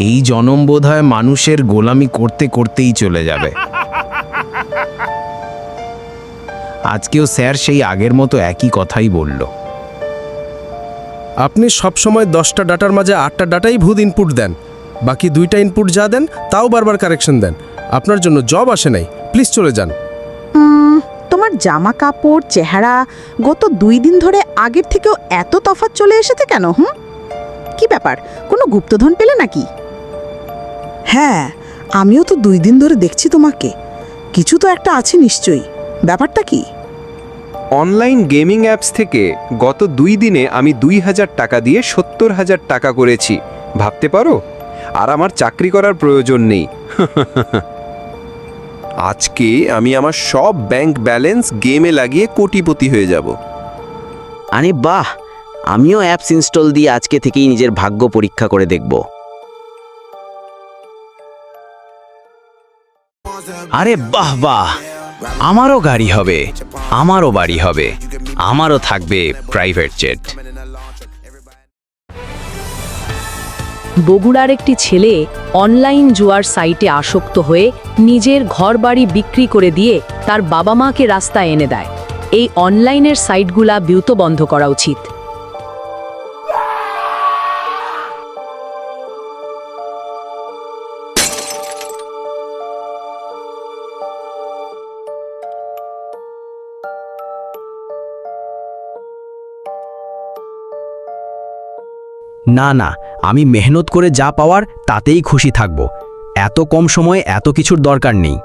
এই জনম বোধহয় মানুষের গোলামি করতে করতেই চলে যাবে। আজকেও স্যার সেই আগের মতো একই কথাই বলল। আপনি সবসময় 10টা ডাটার মাঝে 8টা ডাটাই ভুল ইনপুট দেন, বাকি 2টা ইনপুট যা দেন তাও বারবার কারেকশন দেন। আপনার জন্য জব আসে নাই, প্লিজ চলে যান। তোমার জামা কাপড়, চেহারা গত 2 দিন ধরে আগের থেকেও এত তফাৎ চলে এসেছে কেন? কি ব্যাপার, কোনো গুপ্তধন পেলে নাকি? হ্যাঁ, আমিও তো 2 দিন ধরে দেখছি তোমাকে। কিছু তো একটা আছে নিশ্চয়ই। ব্যাপারটা কি? অনলাইন গেমিং অ্যাপস থেকে গত 2 দিনে আমি 2000 টাকা দিয়ে 70,000 টাকা করেছি, ভাবতে পারো? আর আমার চাকরি করার প্রয়োজন নেই। আজকে আমি আমার সব ব্যাংক ব্যালেন্স গেমে লাগিয়ে কোটিপতি হয়ে যাব। আরে বাহ, আমিও অ্যাপস ইনস্টল দিয়ে আজকে থেকেই নিজের ভাগ্য পরীক্ষা করে দেখব। আরে বাহ বাহ, আমারও গাড়ি হবে, আমারও বাড়ি হবে, আমারও থাকবে প্রাইভেট জেট। বগুড়ার একটি ছেলে অনলাইন জুয়ার সাইটে আসক্ত হয়ে নিজের ঘরবাড়ি বিক্রি করে দিয়ে তার বাবা মাকে রাস্তায় এনে দেয়। এই অনলাইনের সাইটগুলা দ্রুত বন্ধ করা উচিত। না না, আমি মেহনত করে যা পাওয়ার তাতেই খুশি থাকব। এত কম সময়ে এত কিছুর দরকার নেই।